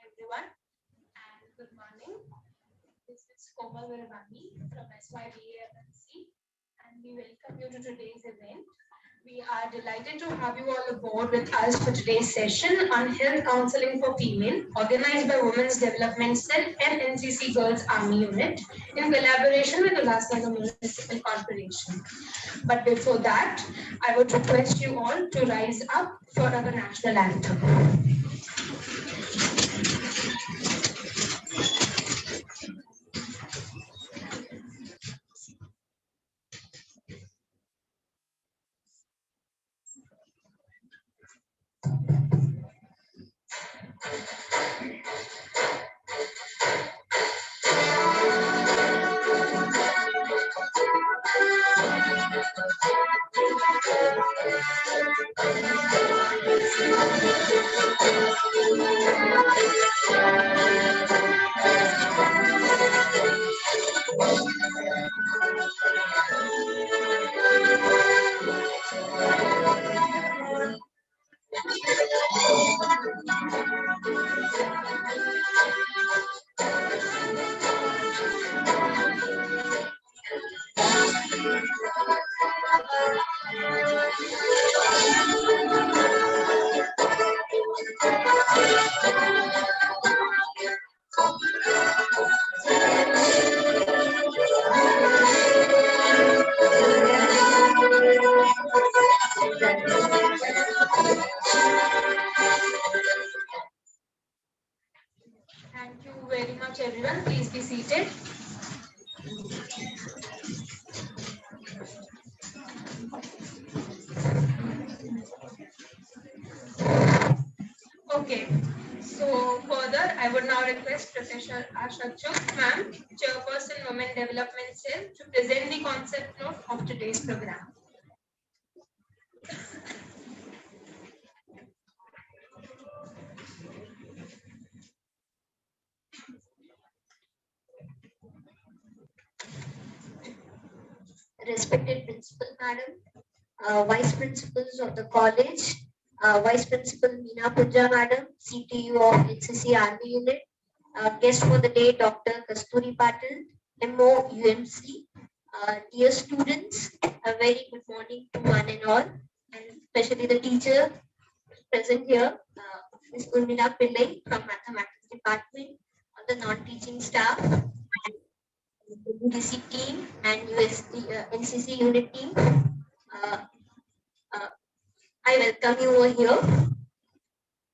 Everyone, and good morning. This is Komal Viravani from SYBAMC, and we welcome you to today's event. We are delighted to have you all aboard with us for today's session on Health Counseling for Female, organized by Women's Development Cell and NCC Girls Army Unit in collaboration with Ulhasnagar Municipal Corporation. But before that, I would request you all to rise up for our national anthem. Thank you very much, everyone. Please be seated. Okay. So further, I would now request Professor Asha Chuk, ma'am, Chairperson Women Development Cell, to present the concept note of today's program. Respected Principal Madam, Vice Principals of the college, Vice Principal Meena Puja Madam, CTU of NCC Army Unit, guest for the day Dr. Kasturi Patil, MO UMC, dear students, a very good morning to one and all, and especially the teacher present here, Ms. Urmila Pillai from Mathematics Department, all the non-teaching staff, UDC team and NCC unit team. I welcome you over here.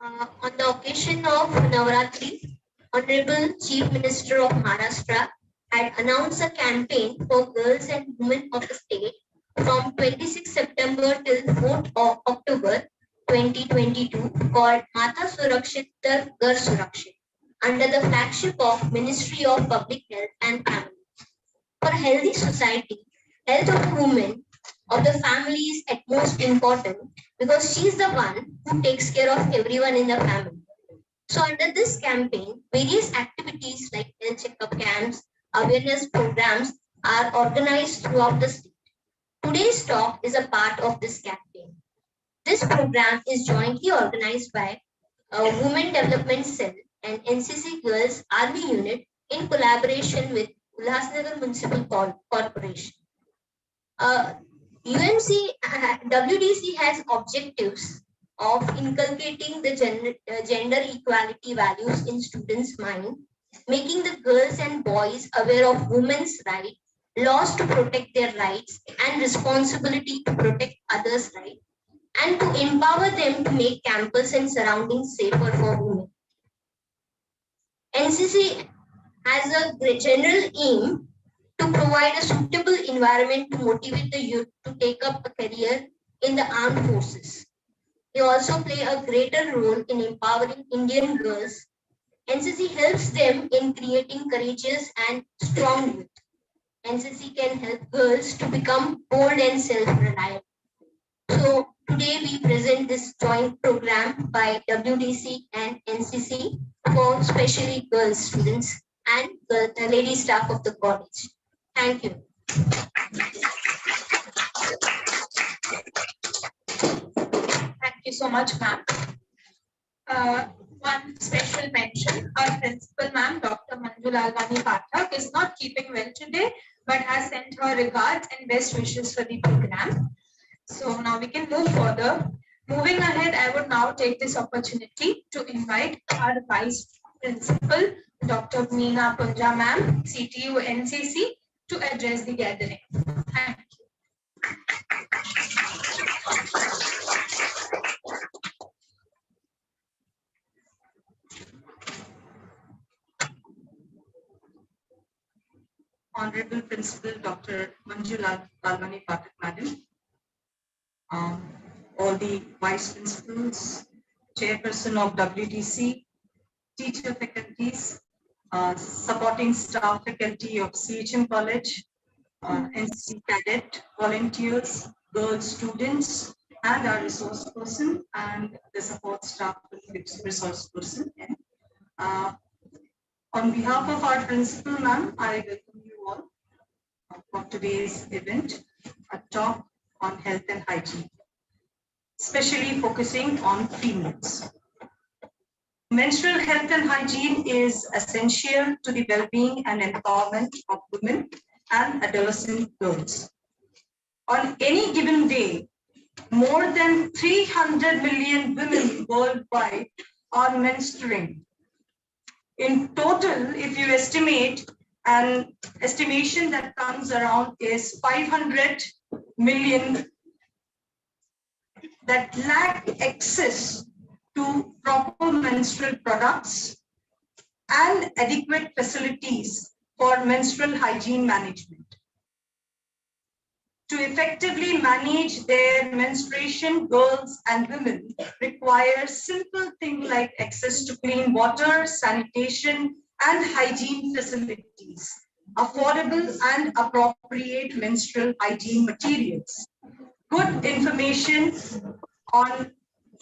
On the occasion of Navaratri, Honorable Chief Minister of Maharashtra had announced a campaign for girls and women of the state from 26 September till 4th of October 2022 called Mata Surakshit Dar Ghar Surakshit under the flagship of Ministry of Public Health and Family. For a healthy society, health of women of the family is at most important because she is the one who takes care of everyone in the family. So under this campaign, various activities like health checkup camps, awareness programs are organized throughout the state. Today's talk is a part of this campaign. This program is jointly organized by Women Development Cell and NCC Girls Army Unit in collaboration with Ulhasnagar Municipal Corporation. UMC WDC has objectives of inculcating the gender equality values in students' mind, making the girls and boys aware of women's rights, laws to protect their rights, and responsibility to protect others' rights, and to empower them to make campus and surroundings safer for women. NCC has a general aim to provide a suitable environment to motivate the youth to take up a career in the armed forces. They also play a greater role in empowering Indian girls. NCC helps them in creating courageous and strong youth. NCC can help girls to become bold and self-reliant. So today we present this joint program by WDC and NCC for specially girls students and the lady staff of the college. Thank you. Thank you so much, ma'am. one special mention. Our principal ma'am, Dr. Manju Lalwani Pathak, is not keeping well today, but has sent her regards and best wishes for the program. So now we can move further. Moving ahead, I would now take this opportunity to invite our Vice Principal, Dr. Meena Punja ma'am, CTU NCC, to address the gathering. Thank you. Honorable Principal Dr. Manju Lalwani Pathak Madam, all the Vice Principals, Chairperson of WTC, teacher faculties, supporting staff faculty of CHM College, NCC cadet, volunteers, girl students, and our resource person, and the support staff resource person. On behalf of our principal, ma'am, I welcome you all for today's event, a talk on health and hygiene, especially focusing on females. Menstrual health and hygiene is essential to the well-being and empowerment of women and adolescent girls. On any given day, more than 300 million women worldwide are menstruating. In total, if you estimate, an estimation that comes around is 500 million that lack access to proper menstrual products and adequate facilities for menstrual hygiene management. To effectively manage their menstruation, girls and women require simple things like access to clean water, sanitation, and hygiene facilities, affordable and appropriate menstrual hygiene materials, good information on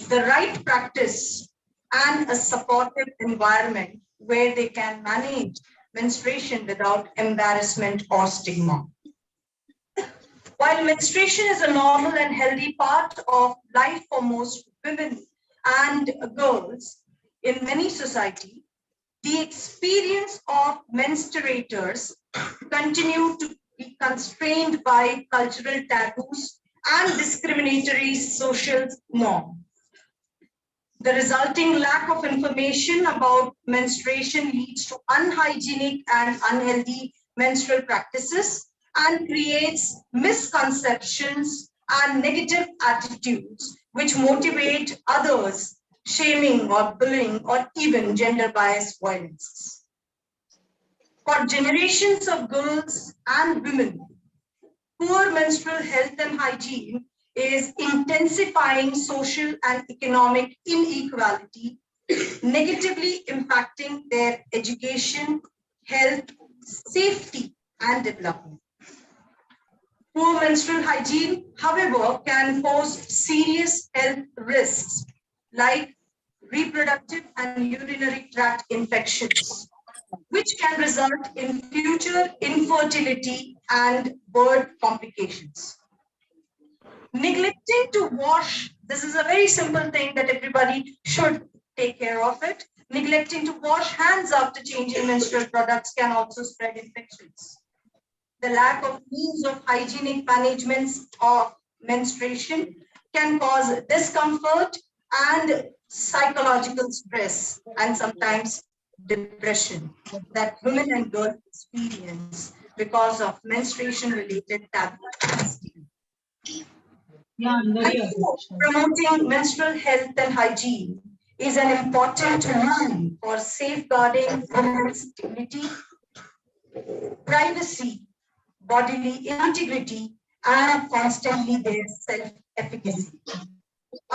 the right practice, and a supportive environment where they can manage menstruation without embarrassment or stigma. While menstruation is a normal and healthy part of life for most women and girls in many societies, the experience of menstruators continue to be constrained by cultural taboos and discriminatory social norms. The resulting lack of information about menstruation leads to unhygienic and unhealthy menstrual practices and creates misconceptions and negative attitudes which motivate others, shaming or bullying or even gender bias violence. For generations of girls and women, poor menstrual health and hygiene is intensifying social and economic inequality, negatively impacting their education, health, safety, and development. Poor menstrual hygiene, however, can pose serious health risks like reproductive and urinary tract infections, which can result in future infertility and birth complications. Neglecting to wash, this is a very simple thing that everybody should take care of it. Neglecting to wash hands after changing menstrual products can also spread infections. The lack of means of hygienic management of menstruation can cause discomfort and psychological stress and sometimes depression that women and girls experience because of menstruation-related taboos. Promoting menstrual health and hygiene is an important tool for safeguarding women's dignity, privacy, bodily integrity, and constantly their self-efficacy.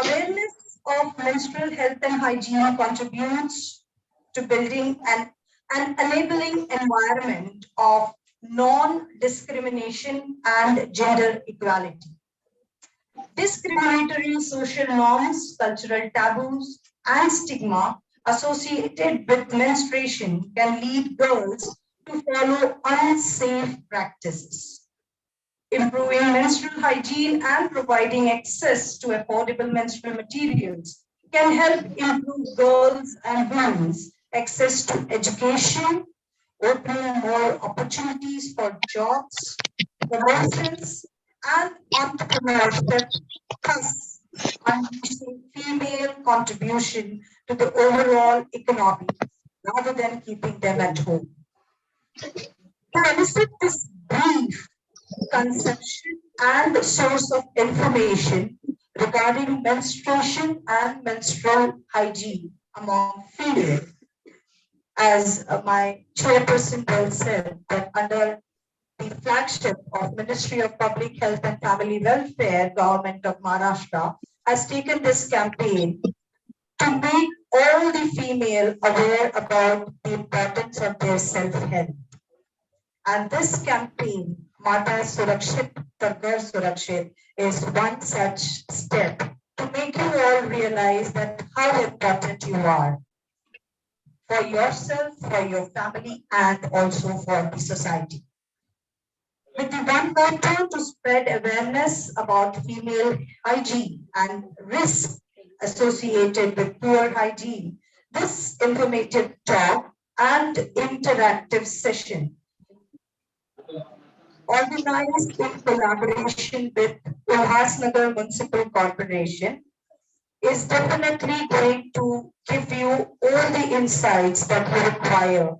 Awareness of menstrual health and hygiene contributes to building an enabling environment of non-discrimination and gender equality. Discriminatory social norms, cultural taboos, and stigma associated with menstruation can lead girls to follow unsafe practices. Improving menstrual hygiene and providing access to affordable menstrual materials can help improve girls and women's access to education, opening more opportunities for jobs, promotions, and entrepreneurship, thus unleashing female contribution to the overall economy rather than keeping them at home. To elicit this brief conception and source of information regarding menstruation and menstrual hygiene among females, as my chairperson well said, that under the flagship of Ministry of Public Health and Family Welfare, Government of Maharashtra, has taken this campaign to make all the female aware about the importance of their self-health. And this campaign, Mata Surakshit, Targar Surakshit, is one such step to make you all realize that how important you are for yourself, for your family, and also for the society. With the one motto to spread awareness about female hygiene and risks associated with poor hygiene, this informative talk and interactive session, organized in collaboration with Ulhasnagar Municipal Corporation, is definitely going to give you all the insights that you require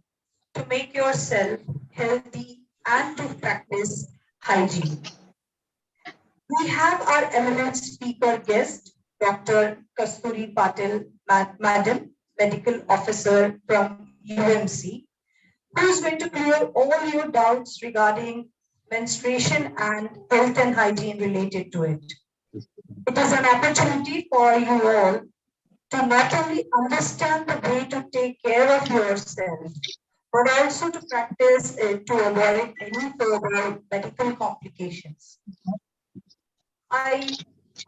to make yourself healthy and to practice hygiene. We have our eminent speaker guest, Dr. Kasturi Patil, Madam, Medical Officer from UMC, who is going to clear all your doubts regarding menstruation and health and hygiene related to it. It is an opportunity for you all to not only understand the way to take care of yourself, but also to practice it to avoid any further medical complications. I,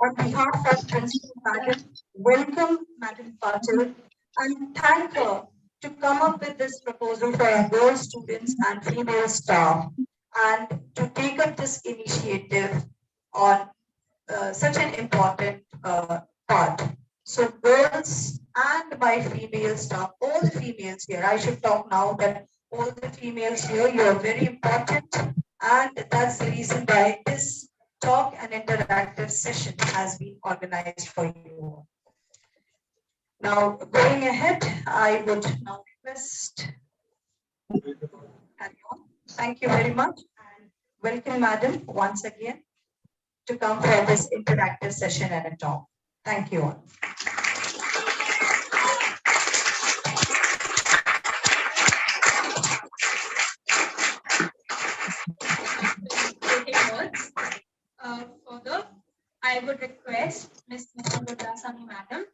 on behalf of Principal Madam, welcome Madam Patil and thank her to come up with this proposal for our girl students and female staff and to take up this initiative on such an important part. So girls and my female staff, all the females here, I should talk now that all the females here, you are very important, and that's the reason why this talk and interactive session has been organized for you. Now, going ahead, I would now request. Thank you very much, and welcome, Madam, once again to come for this interactive session and a talk. Thank you all. Further, I would request Ms. Nisha Gurlasamy Madam,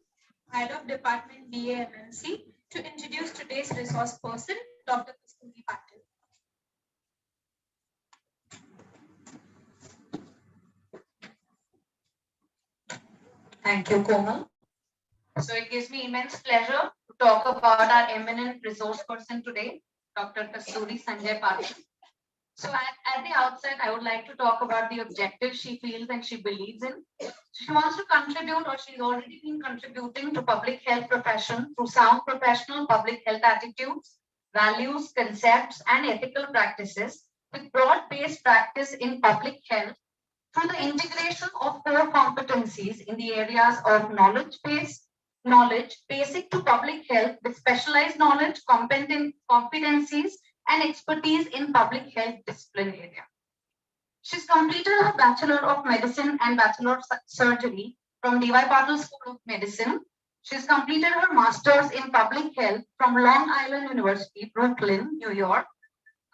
Head of Department BAMLC, to introduce today's resource person, Dr. Kasturi Patil. Thank you, Komal. So it gives me immense pleasure to talk about our eminent resource person today, Dr. Kasturi Sanjay Patil. So at the outset, I would like to talk about the objective she feels and she believes in. She wants to contribute, or she's already been contributing to public health profession through sound professional public health attitudes, values, concepts, and ethical practices with broad-based practice in public health through the integration of core competencies in the areas of knowledge basic to public health with specialized knowledge, competencies, and expertise in public health discipline area. She's completed her Bachelor of Medicine and Bachelor of Surgery from D.Y. Patil School of Medicine. She's completed her Master's in Public Health from Long Island University, Brooklyn, New York.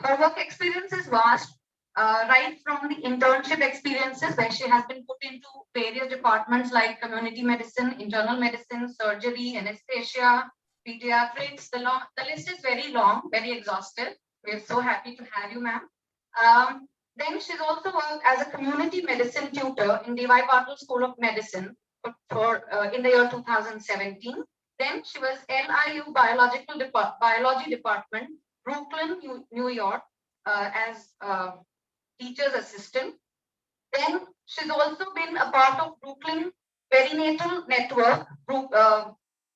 Her work experience is vast, right from the internship experiences where she has been put into various departments like community medicine, internal medicine, surgery, anesthesia, pediatrics. The list is very long, very exhaustive. We're so happy to have you, ma'am. Then she's also worked as a community medicine tutor in D.Y. Patil School of Medicine in the year 2017. Then she was LIU Biology Department, Brooklyn, New York, as teacher's assistant. Then she's also been a part of Brooklyn Perinatal Network Group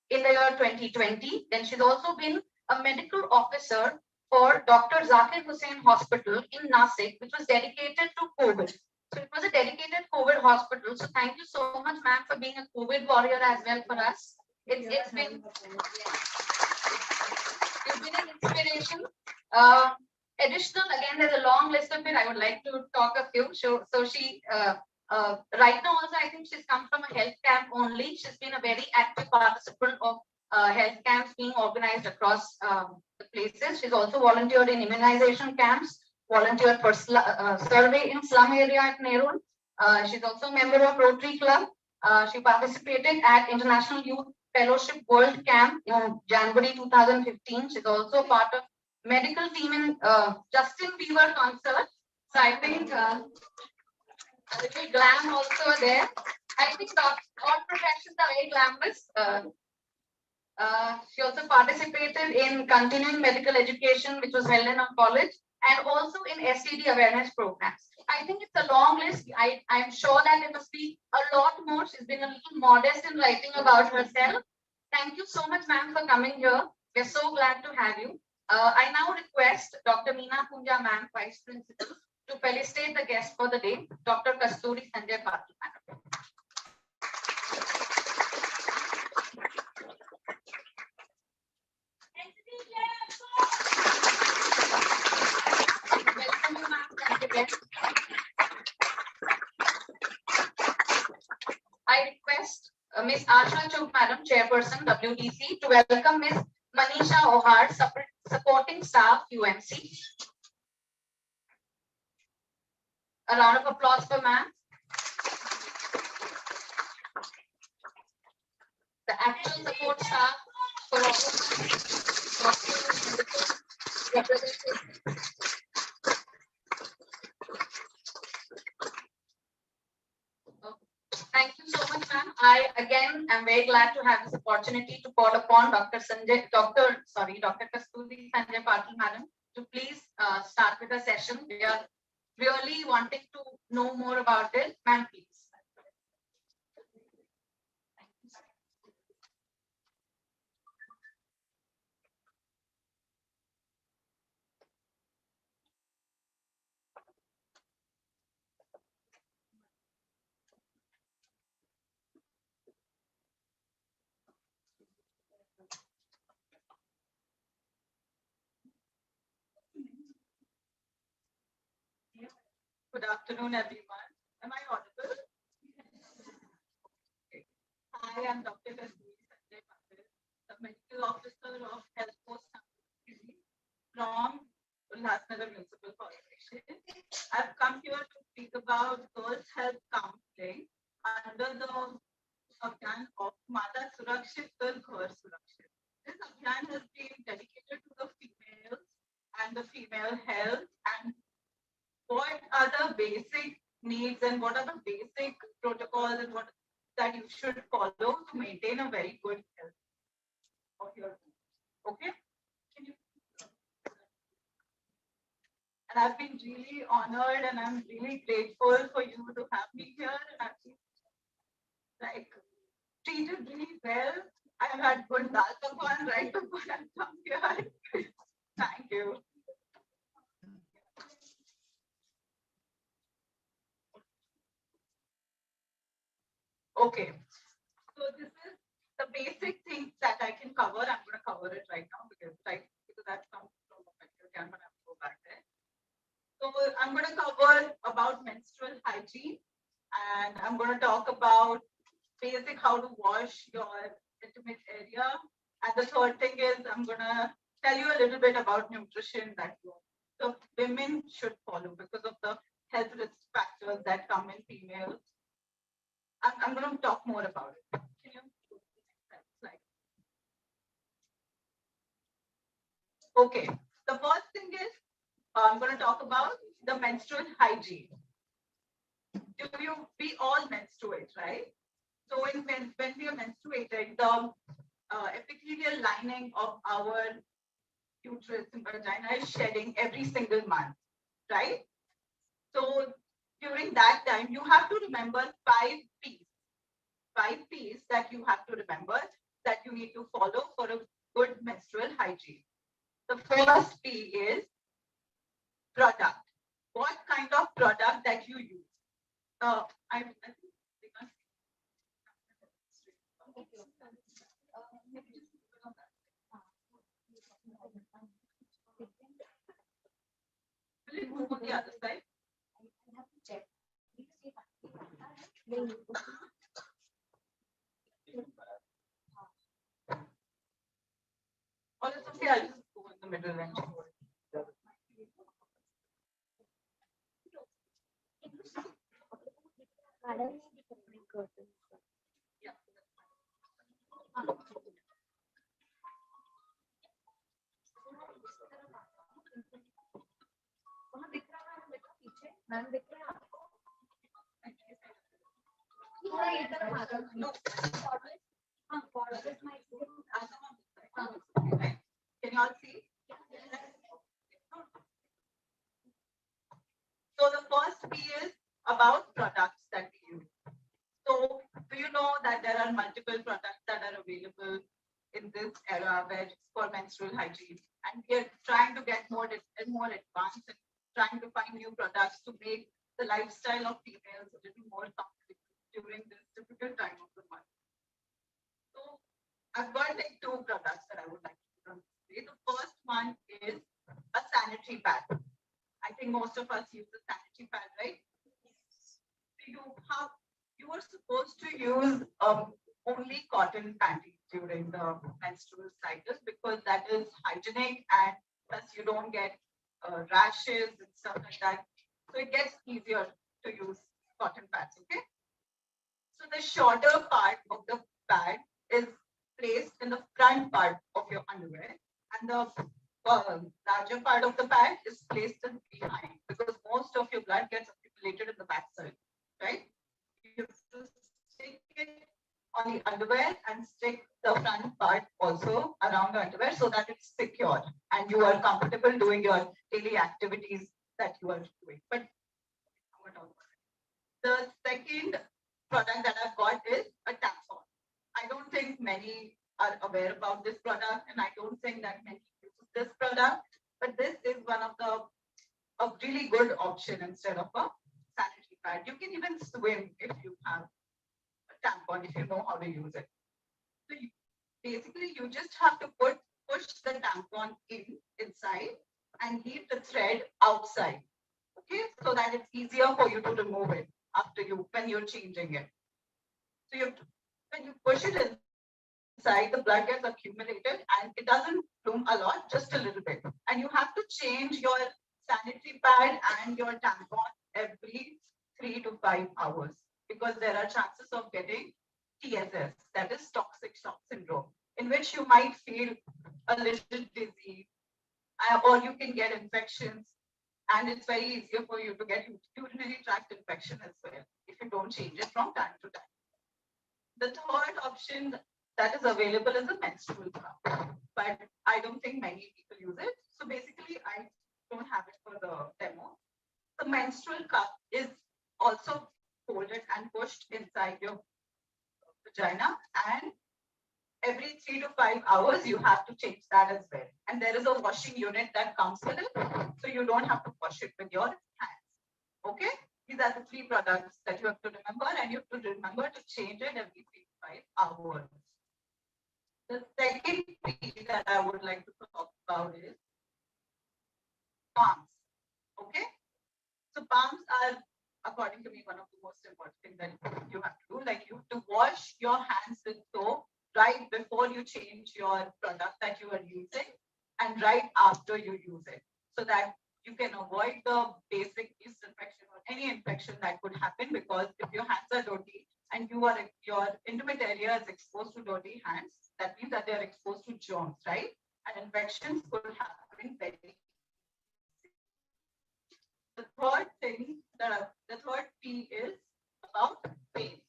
in the year 2020. Then she's also been a medical officer for Dr. Zakir Hussain Hospital in Nasik, which was dedicated to COVID. So it was a dedicated COVID hospital. So thank you so much, ma'am, for being a COVID warrior as well for us. It's been, you've been an inspiration. Additional, again, there's a long list of it. I would like to talk a few. So she, right now also, I think she's come from a health camp only. She's been a very active participant of health camps being organized across the places. She's also volunteered in immunization camps, volunteered for survey in slum area at Nerul. She's also a member of Rotary Club. She participated at International Youth Fellowship World Camp in January 2015. She's also part of medical team in Justin Bieber concert. So I think a little glam also there. I think all professions are very glamorous. She also participated in continuing medical education, which was held in our college, and also in STD awareness programs. I think it's a long list. I'm sure that it must be a lot more. She's been a little modest in writing about herself. Thank you so much, ma'am, for coming here. We're so glad to have you. I now request Dr. Meena Punja, ma'am, Vice Principal, to felicitate the guest for the day, Dr. Kasturi Sanjay Patil, madam. Welcome you, ma'am. Thank you, again. I request Ms. Asha Chuk, madam, Chairperson, WDC, to welcome Ms. Manisha Ohar, supporting staff, UMC. A round of applause for ma'am. The actual support staff for all representatives. Thank you so much, ma'am. I again am very glad to have this opportunity to call upon Dr. Kasturi Sanjay Patil, madam, to please start with the session. We are really wanting to know more about it. Ma'am, please. Good afternoon, everyone. Am I audible? Okay. Hi, I'm Dr. Kasturi Sanjay Patil, the Medical Officer of Health Post from Ulhasnagar Municipal Corporation. I've come here to speak about girls' health counseling under the Abhiyan of Mata Surakshit Kar Ghar Surakshit. This Abhiyan has been dedicated to the females and the female health and what are the basic needs and what are the basic protocols and what that you should follow to maintain a very good health of your home. Okay? And I've been really honored and I'm really grateful for you to have me here. And I've been like treated really well. I've had good dal pakwan right before I come here. Thank you. Okay, so this is the basic things that I can cover. I'm going to cover it right now because that comes from a medical camp and I have to go back there. So I'm going to cover about menstrual hygiene and I'm going to talk about basic how to wash your intimate area. And the third thing is I'm going to tell you a little bit about nutrition that the women should follow because of the health risk factors that come in females. I'm going to talk more about it. Can you go to the next slide? Okay, the first thing is I'm going to talk about the menstrual hygiene. We all menstruate, right? So when we are menstruating, the epithelial lining of our uterus and vagina is shedding every single month, right? So during that time, you have to remember 5 P's. 5 P's that you have to remember that you need to follow for a good menstrual hygiene. The first P is product. What kind of product that you use? I think they must- Will it move on the other side? Or it's okay, I'll just go in the middle and check. Yeah. No. Can you all see? So the first P is about products that we use. So do you know that there are multiple products that are available in this era where it's for menstrual hygiene, and we are trying to get more advanced and trying to find new products to make the lifestyle of females a little more comfortable during this difficult time of the month. So I've got like 2 products that I would like to demonstrate. The first one is a sanitary pad. I think most of us use a sanitary pad, right? You are supposed to use only cotton panties during the menstrual cycle because that is hygienic, and plus you don't get rashes and stuff like that. So it gets easier to use cotton pads, okay? So the shorter part of the pad is placed in the front part of your underwear, and the larger part of the pad is placed in behind because most of your blood gets accumulated in the backside, right? You have to stick it on the underwear and stick the front part also around the underwear so that it's secure and you are comfortable doing your daily activities that you are doing. But the second product that I've got is a tampon. I don't think many are aware about this product, and I don't think that many use this product, but this is one of the a really good option instead of a sanitary pad. You can even swim if you have a tampon, if you know how to use it. So basically, you just have to push the tampon inside and leave the thread outside. Okay, so that it's easier for you to remove it after when you're changing it. So when you push it inside, the blood gets accumulated and it doesn't bloom a lot, just a little bit. And you have to change your sanitary pad and your tampon every 3 to 5 hours because there are chances of getting TSS, that is toxic shock syndrome, in which you might feel a little dizzy or you can get infections. And it's very easier for you to get urinary tract infection as well if you don't change it from time to time. The third option that is available is a menstrual cup, but I don't think many people use it. So basically, I don't have it for the demo. The menstrual cup is also folded and pushed inside your vagina, and every 3 to 5 hours, you have to change that as well. And there is a washing unit that comes with it, so you don't have to wash it with your hands. Okay? These are the 3 products that you have to remember, and you have to remember to change it every 3 to 5 hours. The second thing that I would like to talk about is palms. Okay? So palms are, according to me, one of the most important things that you have to do. Like you have to wash your hands with soap right before you change your product that you are using and right after you use it, so that you can avoid the basic yeast infection or any infection that could happen, because if your hands are dirty and your intimate area is exposed to dirty hands, that means that they are exposed to germs, right? And infections could happen very. The third P is about pain.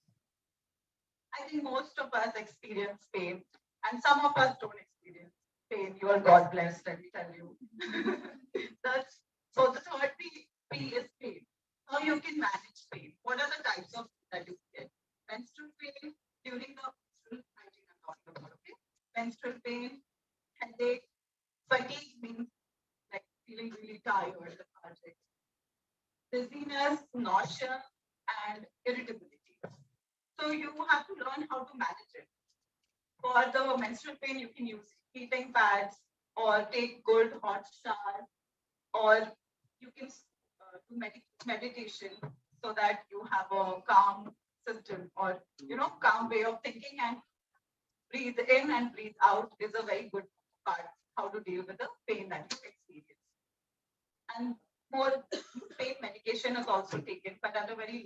I think most of us experience pain, and some of us don't experience pain. You are God blessed, let me tell you. So the third P is pain. How you can manage pain. What are the types of pain that you get? Menstrual pain, irritability. So you have to learn how to manage it. For the menstrual pain, you can use heating pads or take good hot shower, or you can do meditation so that you have a calm system, or calm way of thinking, and breathe in and breathe out is a very good part how to deal with the pain that you experience. And more pain medication is also taken, but at a very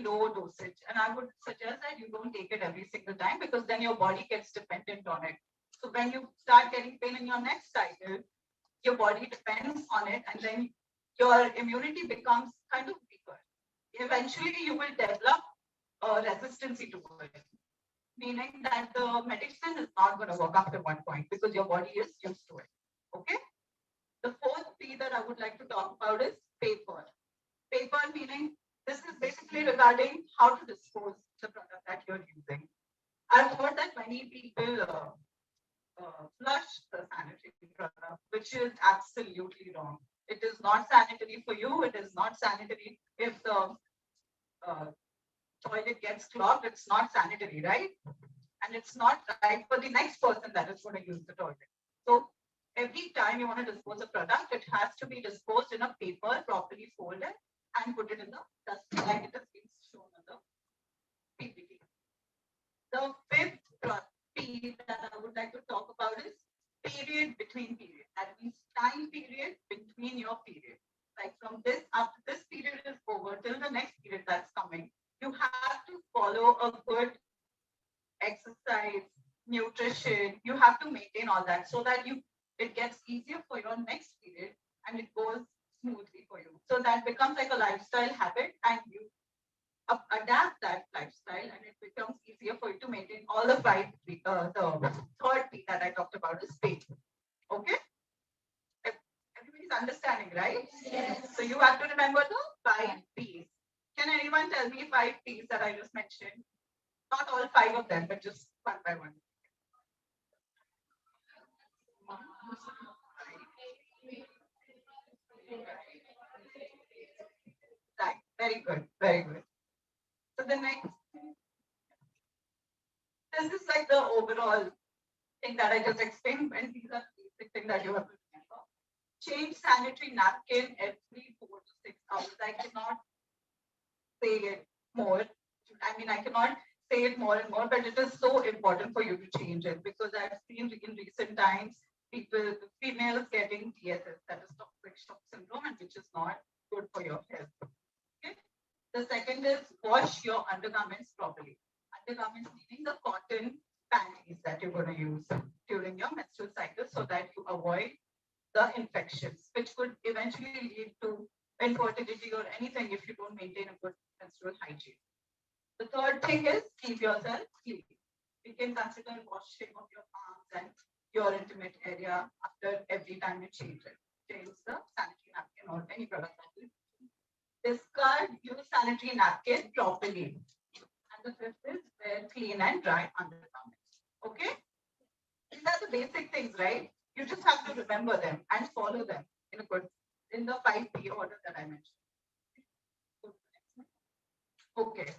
low dosage. And I would suggest that you don't take it every single time, because then your body gets dependent on it. So when you start getting pain in your next cycle, your body depends on it, and then your immunity becomes kind of weaker. Eventually, you will develop a resistance to it, meaning that the medicine is not going to work after one point because your body is used to it. Okay. The fourth P that I would like to talk about is paper. Paper meaning this is basically regarding how to dispose the product that you're using. I've heard that many people flush the sanitary product, which is absolutely wrong. It is not sanitary for you. It is not sanitary if the toilet gets clogged. It's not sanitary, right? And it's not right for the next person that is going to use the toilet. So every time you want to dispose a product, it has to be disposed in a paper, properly folded, and put it in the dustbin like it has been shown on the PPT. The fifth P that I would like to talk about is period between period. That means time period between your period. Like from this, after this period is over till the next period that's coming, you have to follow a good exercise, nutrition. You have to maintain all that so that it gets easier for your next period and it goes smoothly for you. So that becomes like a lifestyle habit, and you adapt that lifestyle, and it becomes easier for you to maintain all the five. The third P that I talked about is pain. Okay, everybody's understanding, right? Yes. So you have to remember the 5 P's. Can anyone tell me 5 P's that I just mentioned? Not all 5 of them, but just one by one. Right. Very good. Very good. So the next, this is like the overall thing that I just explained, and these are the basic things that you have to remember. Change sanitary napkin every 4 to 6 hours. I cannot say it more. I cannot say it more and more, but it is so important for you to change it, because I've seen in recent times females getting TSS, that is toxic shock syndrome, and which is not good for your health. Okay. The second is wash your undergarments properly. Undergarments meaning the cotton panties that you're going to use during your menstrual cycle, so that you avoid the infections, which could eventually lead to infertility or anything if you don't maintain a good menstrual hygiene. The third thing is keep yourself clean. You can consider washing of your arms and your intimate area after every time you change it. Change the sanitary napkin or any product that you discard your sanitary napkin properly. And the fifth is wear clean and dry undergarments. Okay? These are the basic things, right? You just have to remember them and follow them in the 5 P order that I mentioned. Okay.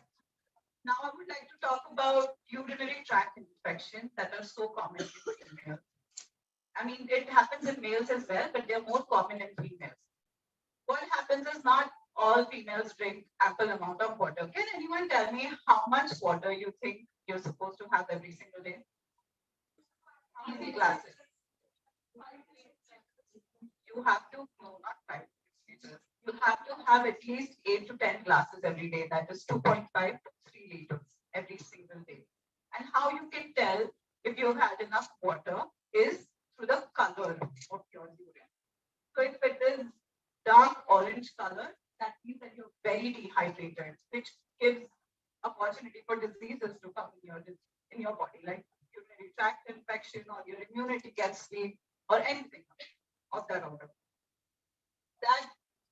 Now I would like to talk about urinary tract infections that are so common in females. It happens in males as well, but they're more common in females. What happens is not all females drink ample amount of water. Can anyone tell me how much water you think you're supposed to have every single day? Easy glasses. You have to, no, not 5 liters. You have to have at least 8 to 10 glasses every day. That is 2.5 to 3 liters every single day. And how you can tell if you've had enough water is through the color of your urine. So if it is dark orange color, that means that you're very dehydrated, which gives opportunity for diseases to come in your body, like urinary tract infection, or your immunity gets weak, or anything of that order.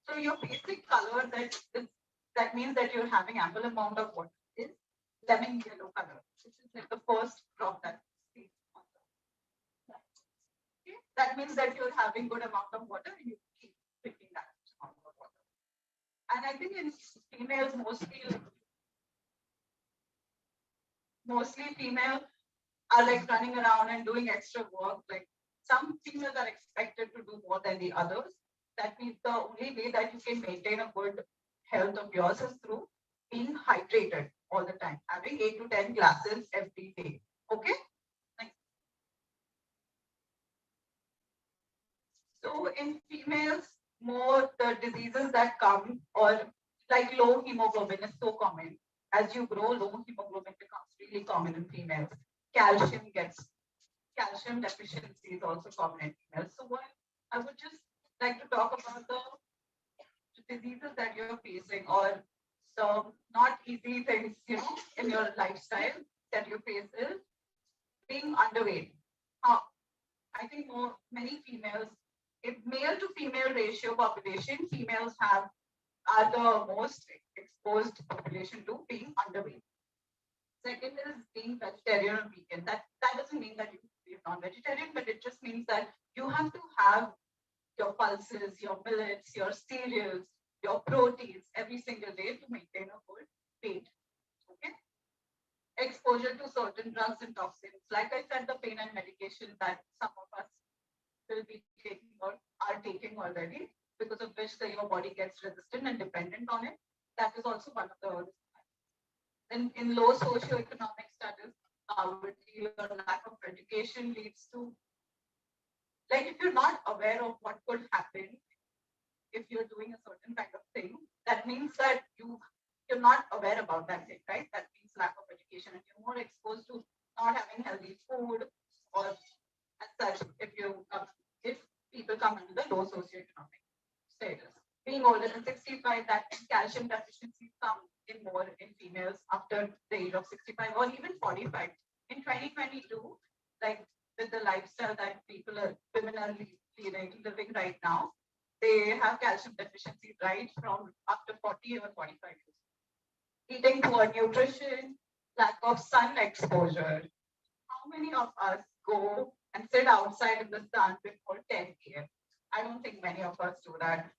So your basic color that means that you're having ample amount of water is lemon yellow color, which is like the first drop that you see on the. Okay? That means that you're having good amount of water and you keep drinking that amount of water. And I think in females, mostly female are like running around and doing extra work. Like some females are expected to do more than the others. That means the only way that you can maintain a good health of yours is through being hydrated all the time, having 8 to 10 glasses every day. Okay. So in females, more the diseases that come or like low hemoglobin is so common. As you grow, low hemoglobin becomes really common in females. Calcium deficiency is also common in females. So what I would just like to talk about the diseases that you're facing or some not easy things, in your lifestyle that you face is being underweight. I think many females, if male to female ratio population, females are the most exposed population to being underweight. Second is being vegetarian or vegan. That doesn't mean that you be non-vegetarian, but it just means that you have to have your pulses, your millets, your cereals, your proteins every single day to maintain a good weight. Okay. Exposure to certain drugs and toxins. Like I said, the pain and medication that some of us will be taking or are taking already, because of which your body gets resistant and dependent on it. That is also one of the. And in low socioeconomic status, poverty or lack of education leads to, like, if you're not aware of what could happen if you're doing a certain kind of thing, that means that you're not aware about that thing, right? That means lack of education, and you're more exposed to not having healthy food, or as such, if people come under the low socioeconomic status. Being older than 65, that calcium deficiencies come in more in females after the age of 65 or even 45. In 2022, like with the lifestyle that women are living right now, they have calcium deficiency right from after 40 or 45 years. Eating poor nutrition, lack of sun exposure. How many of us go and sit outside in the sun before 10 p.m.? I don't think many of us do that,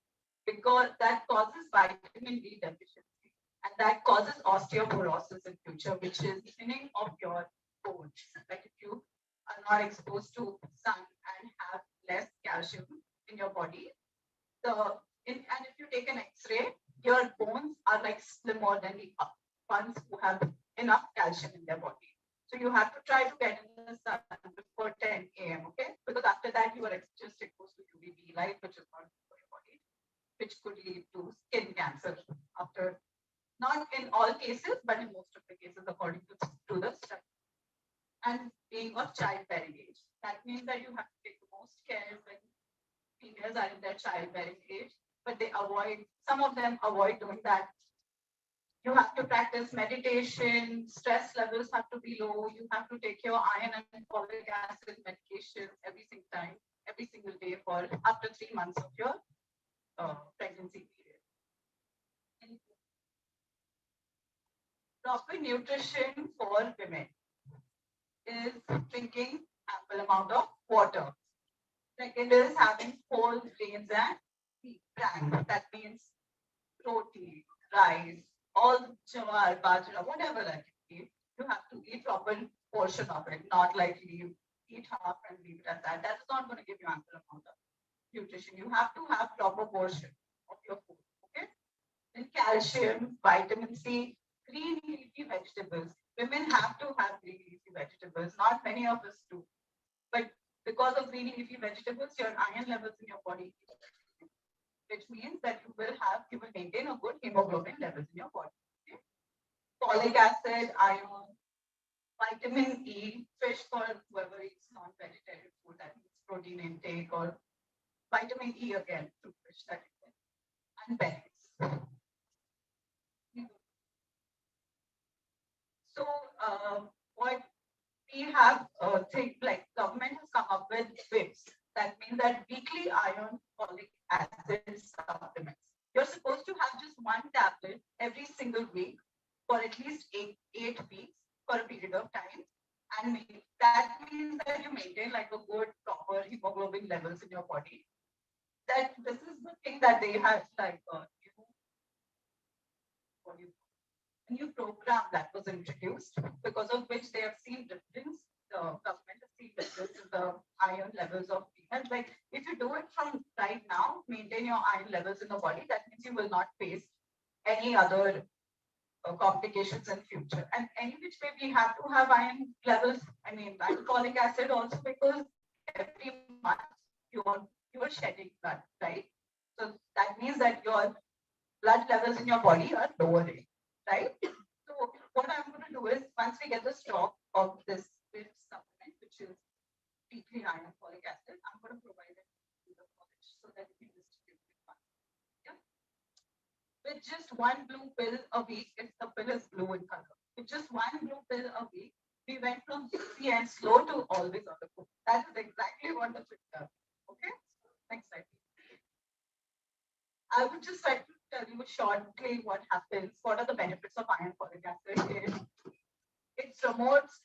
because that causes vitamin D deficiency, and that causes osteoporosis in future, which is thinning of your bones. Like if you are not exposed to sun and have less calcium in your body, and if you take an X-ray, your bones are like slimmer than the ones who have enough calcium in their body. So you have to try to get in the sun before 10 a.m. Okay, because after that you are just exposed to UVB light, which is not good for your body, which could lead to skin cancer after, not in all cases, but in most of the cases, according to the study. And being of childbearing age, that means that you have to take the most care when females are in their childbearing age, but some of them avoid doing that. You have to practice meditation, stress levels have to be low, you have to take your iron and folic acid medication every single day for after 3 months of your pregnancy period. Proper nutrition for women is drinking ample amount of water. Second is having whole grains and wheat bran. That means roti, rice, all jawar, bajra, whatever that you eat, you have to eat proper portion of it, not like you eat half and leave it at that. That is not going to give you ample amount of nutrition. You have to have proper portion of your food. Okay. Then calcium, vitamin C, green leafy vegetables. Women have to have green leafy vegetables. Not many of us do. But because of green leafy vegetables, your iron levels in your body, which means that you will maintain a good hemoglobin levels in your body. Okay? Folic acid, iron, vitamin E, fish for whoever eats non-vegetarian food, that means protein intake, or vitamin E again through fish that you get, and berries. So what we have think like government has come up with WIPs. That means that weekly iron folic acid supplements. You're supposed to have just one tablet every single week for at least eight weeks for a period of time. And that means that you maintain like a good proper hemoglobin levels in your body. That this is the thing that they have like for you. A new program that was introduced, because of which they have seen difference. The government has seen difference in the iron levels of females. Like if you do it from right now, maintain your iron levels in the body, that means you will not face any other complications in future. And any which way we have to have iron levels, I mean, folic acid also, because every month you are shedding blood, right? So that means that your blood levels in your body are lowering, right? So what I'm going to do is, once we get the stock of this supplement, which is T3 iron folic acid, I'm going to provide it to the college so that we can distribute it fast. Yeah. With just one blue pill a week, if the pill is blue in color, with just one blue pill a week, we went from easy and slow to always on the go. That is exactly what the pill does. Okay. Next slide. I would just like to tell you shortly what happens. What are the benefits of iron folic acid? It promotes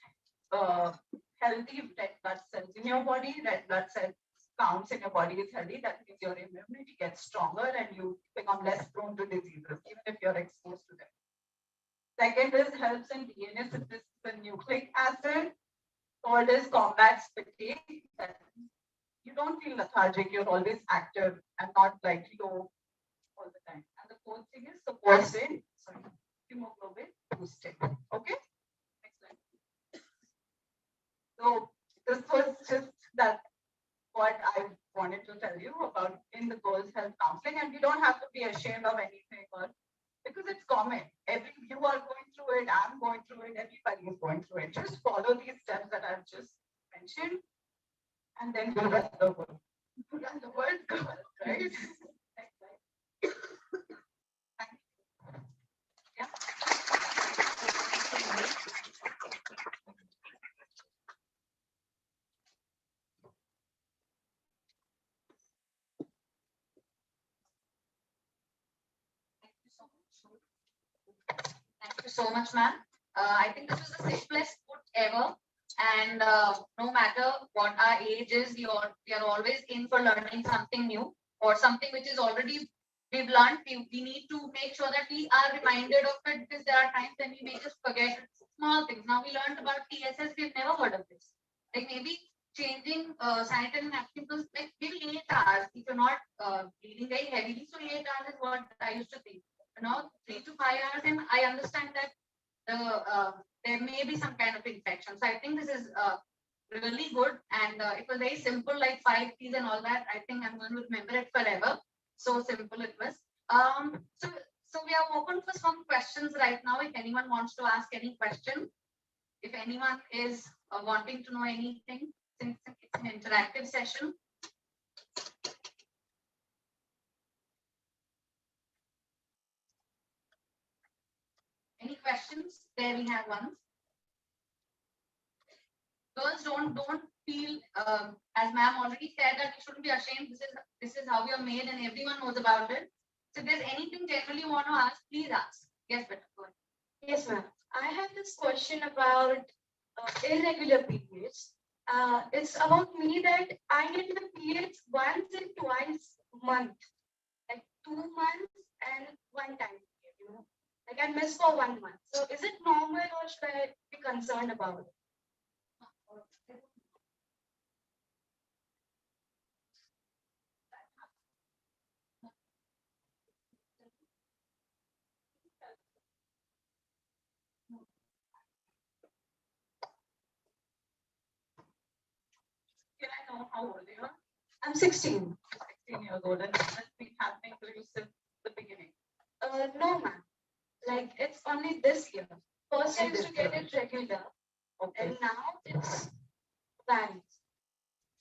healthy red blood cells in your body. Red blood cells counts in your body is healthy. That means your immunity gets stronger and you become less prone to diseases, even if you're exposed to them. Second is helps in DNA synthesis and nucleic acid. Third is combats fatigue. You don't feel lethargic. You're always active and not like low all the time. And the fourth thing is supports in hemoglobin boosting. Okay. Next slide. So this was just that what I wanted to tell you about in the girls' health counseling, and we don't have to be ashamed of anything, or because it's common. You are going through it. I'm going through it. Everybody is going through it. Just follow these steps that I've just mentioned, and then you'll run the world. Run the world, girl, right? Next slide. Thank you. Yeah. Thank you so much, ma'am. I think this was the simplest put ever. And no matter what our age is, we are always in for learning something new or something which is already we've learned. We need to make sure that we are reminded of it, because there are times when we may just forget small things. Now we learned about TSS, we've never heard of this. Like maybe changing sanitary napkins, like maybe 8 hours if you're not bleeding very heavily. So 8 hours is what I used to think. 3 to 5 hours, and I understand that there may be some kind of infection. So I think this is really good, and it was very simple, like 5 P's and all that. I think I'm going to remember it forever. So simple it was. So we are open for some questions right now. If anyone wants to ask any question, if anyone is wanting to know anything, since it's an interactive session. Any questions? There we have one. Girls, don't feel, as ma'am already said, that you shouldn't be ashamed. This is how we are made, and everyone knows about it. So if there's anything generally you want to ask, please ask. Yes, better go ahead. Yes, ma'am. I have this question about irregular periods. It's about me that I get my periods once and twice a month, like 2 months and one time, like I miss for 1 month. So is it normal, or should I be concerned about it? Can I know how old you are? I'm 16. 16 years old, and that's been happening to you since the beginning. No, ma'am. Like it's only this year. First I used to get it regular, Okay. and now it's varies.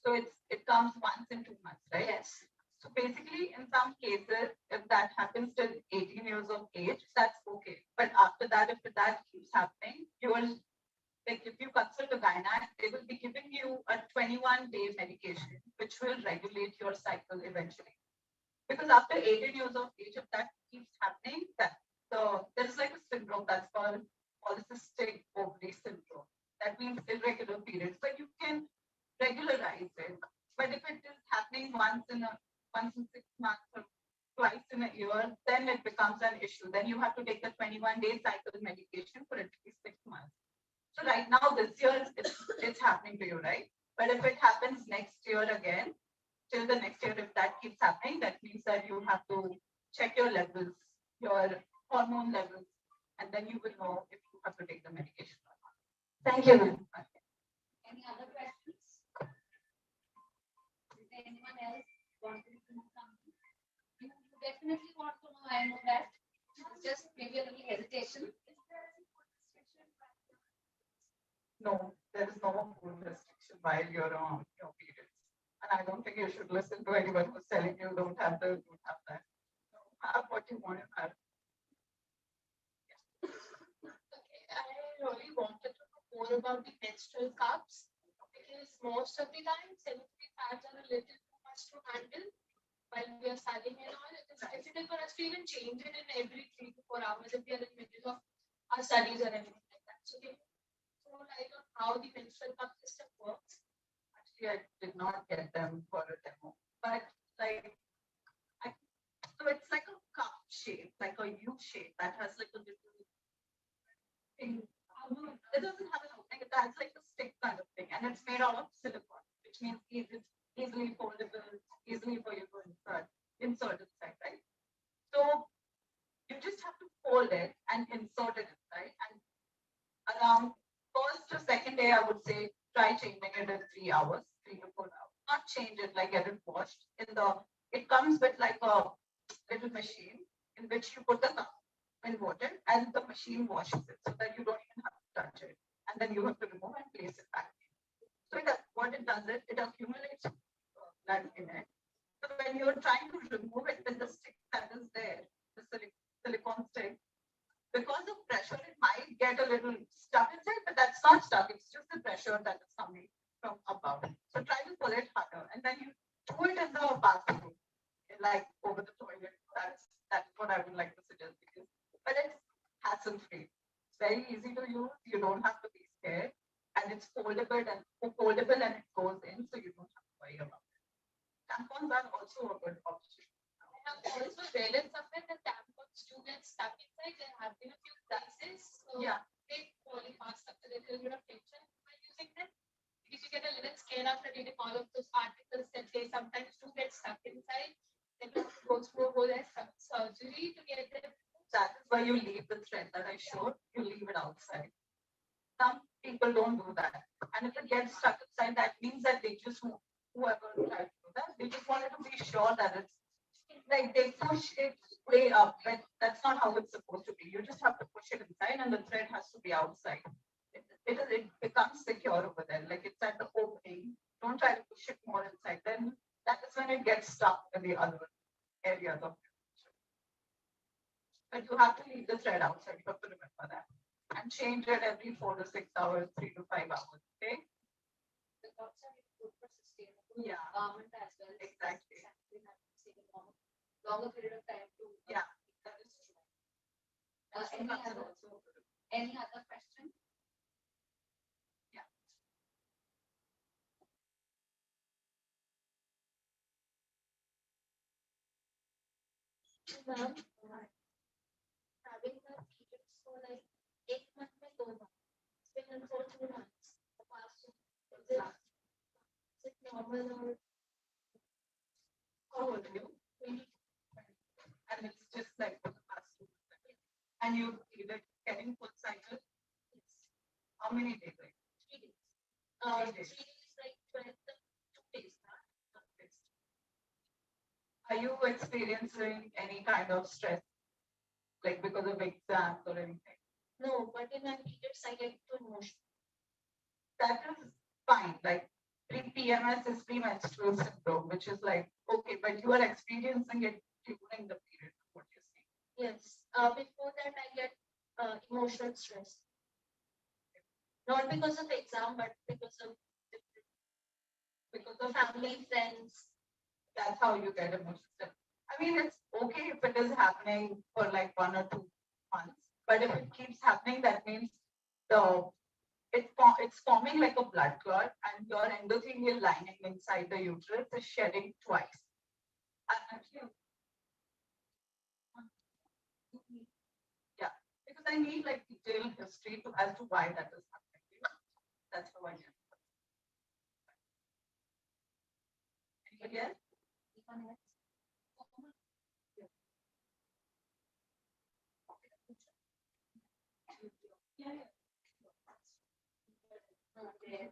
So it comes once in 2 months, right? Yes. So basically, in some cases, if that happens till 18 years of age, that's okay. But after that, if that keeps happening, you will, like if you consult a gynaec, they will be giving you a 21-day medication, which will regulate your cycle eventually. Because after 18 years of age, if that keeps happening, there's like a syndrome that's called polycystic ovary syndrome. That means irregular periods, but you can regularize it. But if it is happening once in 6 months or twice in a year, then then it becomes an issue. Then you have to take the 21-day cycle medication for at least 6 months. So right now, this year, it's happening to you, right? But if it happens next year again, till the next year, if that keeps happening, that means that you have to check your levels, your hormone levels, and then you will know if you have to take the medication or not. Thank you, ma'am. Any other questions? Is there anyone else wanting to know something? You definitely want to know, I know that. Just maybe a little hesitation. No, there is no food restriction while you're on your periods. And I don't think you should listen to anyone who's telling you don't have this, don't have that. No, have what you want to have. Okay, I really wanted to know more about the menstrual cups because most of the time sanitary pads are a little too much to handle while we are studying and all. It is difficult for us to even change it in every 3 to 4 hours if we are in the middle of our studies or anything like that. So can you throw light on how the menstrual cup system works? Actually, I did not get them for a demo, but like, so it's like a cup shape, like a U shape that has like a little thing. It doesn't have an opening, it has like a stick kind of thing, and it's made out of silicone, which means it's easily foldable, easily for you to insert inside, right? So you just have to fold it and insert it inside, and around first to second day, I would say try changing it in 3 hours, 3 to 4 hours. Not change it, like get it washed. It comes with like a little machine in which you put the cup in water and the machine washes it so that you don't even have to touch it. And then you have to remove and place it back. So what it does is it accumulates blood in it. So when you're trying to remove it with the stick that is there, the silicone stick, because of pressure, it might get a little stuck inside, but that's not stuck. It's just the pressure that is coming from above. So try to pull it harder, and then you do it in the bathroom, like over the toilet. That's what I would like to suggest because, but it's hassle-free. It's very easy to use. You don't have to be scared, and it's foldable and it goes in, so you don't have to worry about it. Tampons are also a good option. I have also read in somewhere that tampons do get stuck inside. There have been a few cases. So Yeah. they really pass up a little bit of tension by using them. Because you get a little scared after reading all of those articles that they sometimes do get stuck inside. Then you have to go through a whole surgery to get them. That is why you leave the thread that I showed, you leave it outside. Some people don't do that. And if it gets stuck inside, that means that they just, whoever tried to do that, they just wanted to be sure that it's like they push it way up, but that's not how it's supposed to be. You just have to push it inside and the thread has to be outside. It becomes secure over there, like it's at the opening. Don't try to push it more inside. Then that is when it gets stuck in the other areas of it. But you have to leave the thread outside. You have to remember that. And change it every 4 to 6 hours, 3 to 5 hours. Okay? The cups are good for sustainable Yeah. environment as well. Exactly. Longer period of time to. Yeah, that is true. Any other question? Yeah. Ma'am, having the periods for like 8 months and 2 months. It's been for 2 months. The past 2 months. Is it normal or How old are you? 20? And it's just like for the past 2 months. And you either getting full cycle? How many days? Like 3 days. 3 3 days. days like 12 to 2 days. Are you experiencing any kind of stress, like because of exams or anything? No, but in my periods I get too emotional. That is fine. Like PMS is premenstrual syndrome, which is like, okay, but you are experiencing it during the period, what you're saying. Yes. Before that I get emotional stress. Not because of exam, but because of family, friends. That's how you get emotional. I mean, it's okay if it is happening for like 1 or 2 months, but if it keeps happening, that means it's forming like a blood clot, and your endothelial lining inside the uterus is shedding twice. Actually, because I need like detailed history to as to why that is happening. You know? That's how I get. Anybody else? Yeah, yeah.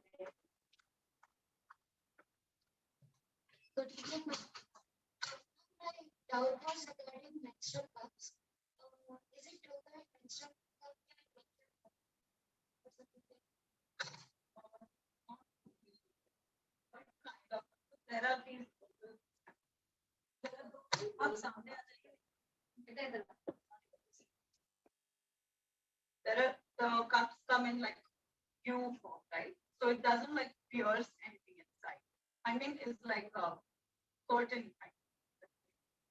So teacher, my doubt was regarding menstrual cups. Is it true that menstrual cup can make There are these. आप सामने आ जाइए. There are the cups come in like cube form, right? So it doesn't like pierce anything inside. I mean, it's like a curtain.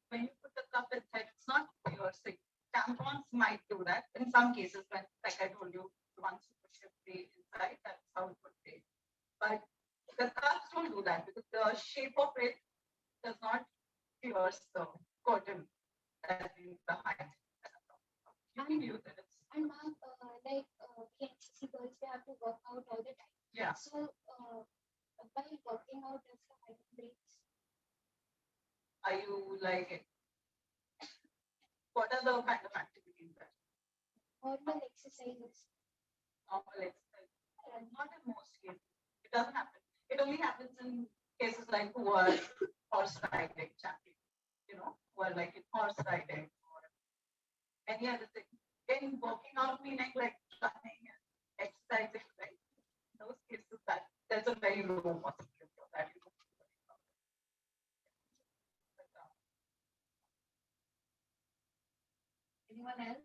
When you put the cup inside, it's not piercing. Tampons might do that in some cases when, like I told you, once you push it the inside, that's how it would be. But the cups don't do that because the shape of it does not pierce the curtain that is behind. You can use it. And ma'am, like we NCC girls, we have to work out all the time. Yeah. So while working out, does the height breaks? Are you like it? What are the kind of activities that Normal exercises. normal exercise? Not in most cases. It doesn't happen. It only happens in cases like who are horse riding champions, you know, who are like in horse riding or any other thing. In working out meaning like running and exercising, right? In those cases that there's a very low possibility of that. Anyone else?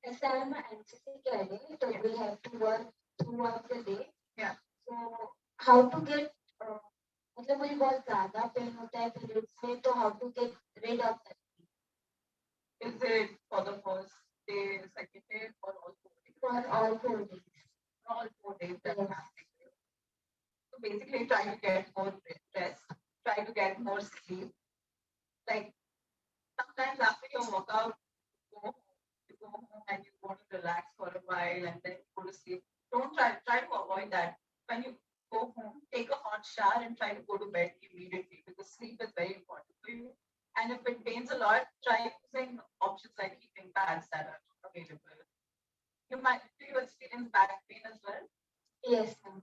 As I'm an NCC cadet, so we have to work throughout the day. Yeah. So how to get मतलब मुझे बहुत ज्यादा pen होता है periods में, तो how to get rid of that? Is it for the first day, second day, or all 4 days? For all 4 days. All 4 days that Yes. happening. So basically try to get more rest, try to get more sleep. Like sometimes after your workout, you go home and you want to relax for a while and then go to sleep. Don't try to avoid that. When you go home, take a hot shower and try to go to bed immediately because sleep is very important for you. And if it pains a lot, try using options like heating pads that are available. Do you experience back pain as well? Yes, ma'am.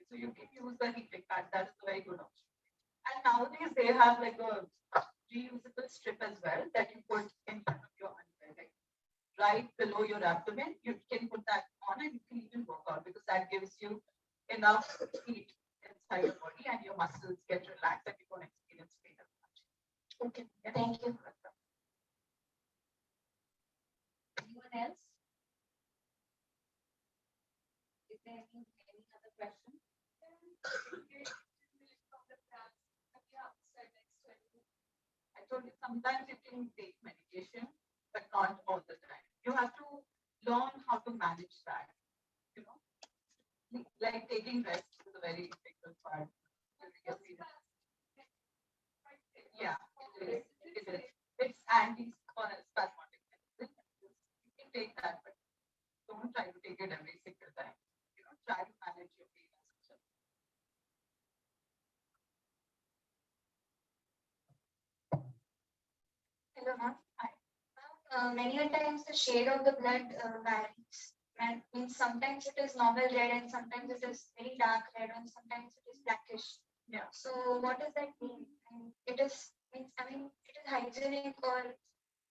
So you can use the heating pad. That is a very good option. And nowadays they have like a reusable strip as well that you put in front of your underwear, like right below your abdomen. You can put that on and you can even work out because that gives you enough heat inside your body and your muscles get relaxed and you don't experience pain as much. Okay, thank you. Anyone else? Is there any other question? I told you sometimes you can take medication, but not all the time. You have to learn how to manage that. You know, like taking rest is a very difficult part. Yeah, it is. It is. It's anti-spasmodic. You can take that, but don't try to take it every single time. You know, try to manage your pain as well. Hello, ma'am. Many a times the shade of the blood varies. And means sometimes it is normal red and sometimes it is very dark red and sometimes it is blackish. Yeah. So what does that mean? And it is means I mean it is hygienic or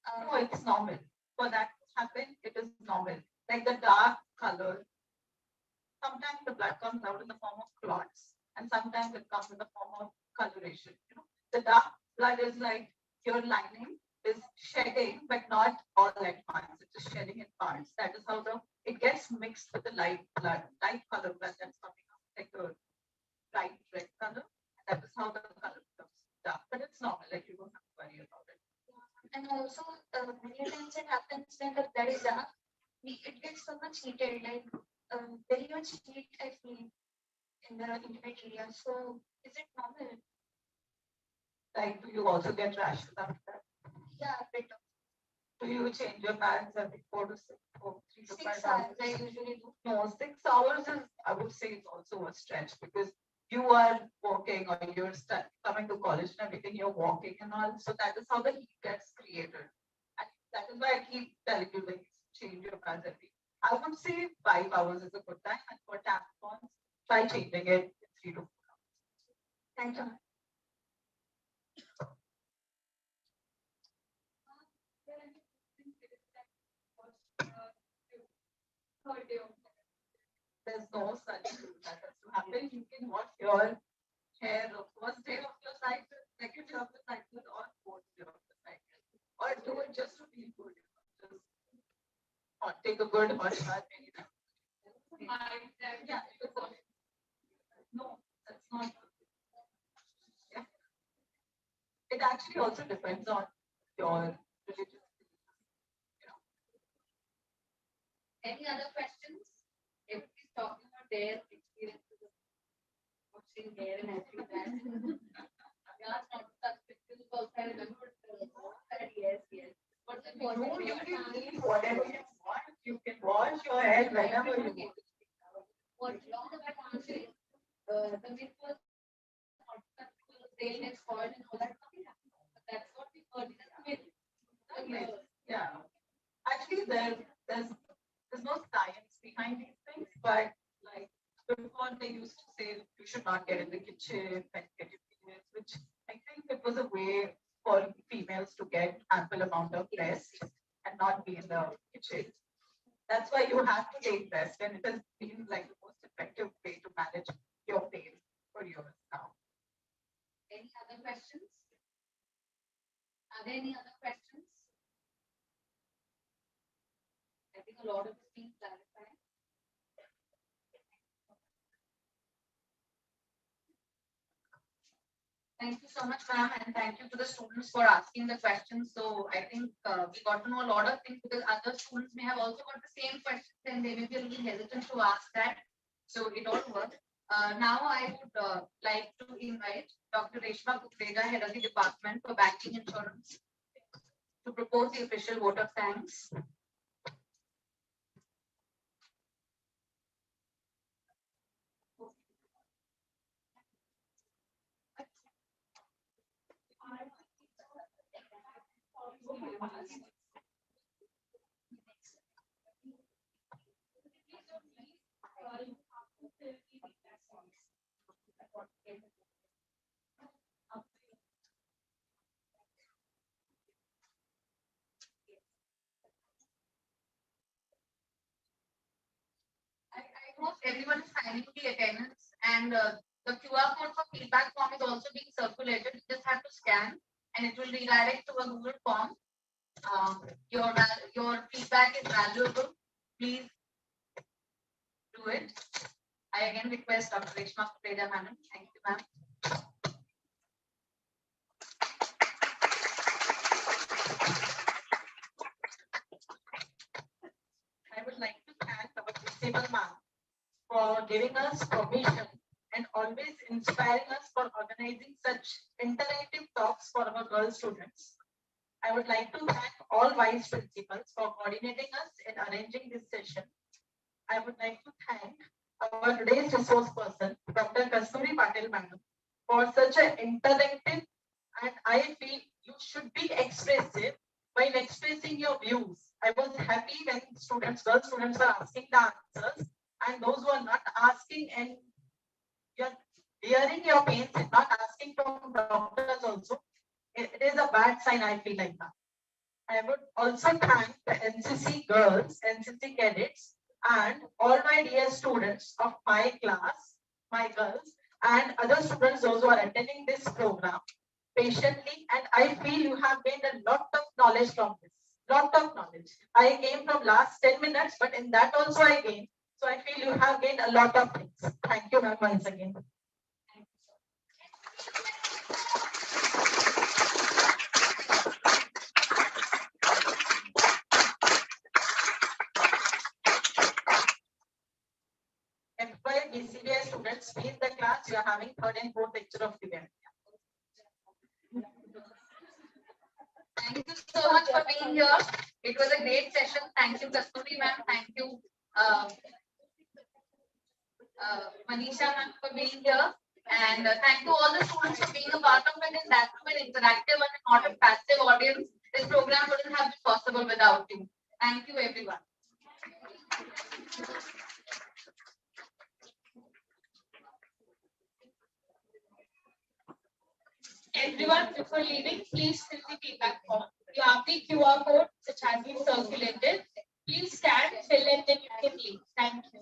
No, it's normal. For that to happen, it is normal. Like the dark color, sometimes the blood comes out in the form of clots, and sometimes it comes in the form of coloration. You know, the dark blood is like your lining is shedding, but not all at once. It is shedding in parts. That is how it gets mixed with the light blood, light color blood that's coming out, like the bright red color. That is how the color becomes dark, but it's normal, like you don't have to worry about it. And also, many times it happens when the blood is dark, it gets so much heated, like very much heat I feel in the intimate area. So is it normal? Like, do you also get rashes after that? Yeah, a bit of Do you change your pads every 4 to 6 or 3 to 5 6 hours? hours I usually do. No, 6 hours is, I would say, it's also a stretch because you are working or you're coming to college and everything, you're walking and all. So that is how the heat gets created. And that is why I keep telling you, like, change your pads every. I would say 5 hours is a good time. And for tampons, try changing it in 3 to 4 hours. Thank you. There's no such rule that has to happen. You can wash your hair the first day of your cycle, second day of the cycle, or fourth day of the cycle. Or do it just to feel good. Just or take a good hot bath anytime. Yeah, no, that's not. Yeah. It actually also depends on your religious. Any other questions? Everybody's talking about their experiences of washing hair and everything that. Yeah, it's not such pictures also. I remember that yes. What's the No, you can eat whatever you want. You can wash your hair whenever you want. What long about answering the myth was they'll get spoiled and all that. Nothing happens. But that's what we heard. That's the myth. Yeah. Actually, there's no science behind these things, but like before they used to say you should not get in the kitchen and get your periods, which I think it was a way for females to get ample amount of rest and not be in the kitchen. That's why you have to take rest, and it has been like the most effective way to manage your pain for years now. Any other questions? Are there any other questions? I think a lot of it's being clarified. Thank you so much, ma'am, and thank you to the students for asking the questions. So I think we got to know a lot of things because other students may have also got the same questions and they may be a little hesitant to ask that. So it all worked. Now I would like to invite Dr. Reshma Kukreja, Head of the Department for Banking Insurance, to propose the official vote of thanks. I hope everyone is signing the attendance, and the QR code for feedback form is also being circulated. You just have to scan and it will redirect to a Google form. Your feedback is valuable. Please do it. I again request Dr. Reshma Kukreja, madam. Thank you, ma'am. I would like to thank our principal ma'am for giving us permission and always inspiring us for organizing such interactive talks for our girl students. I would like to thank all vice principals for coordinating us in arranging this session. I would like to thank our today's resource person, Dr. Kasturi Patil madam, for such an interactive, and I feel you should be expressive while expressing your views. I was happy when girl students were asking the answers, and those who are not asking and you're hearing your pains and not asking from doctors also, it is a bad sign, I feel like that. I would also thank the NCC girls, NCC cadets, and all my dear students of my class, my girls, and other students, those who are attending this program patiently. And I feel you have gained a lot of knowledge from this. Lot of knowledge. I came from last 10 minutes, but in that also I gained. So I feel you have gained a lot of things. Thank you, ma'am, once again. let's meet the class. We are having third and fourth lecture of event. Thank you so much for being here. It was a great session. Thank you, Kasturi ma'am. Thank you, Manisha ma'am, for being here. And thank you all the students for being a part of it. And that too an interactive and not a passive audience. This program wouldn't have been possible without you. Thank you, everyone. Everyone, before leaving, please fill the feedback form. You have the QR code which has been circulated. Please scan, fill, and then you can leave. Thank you.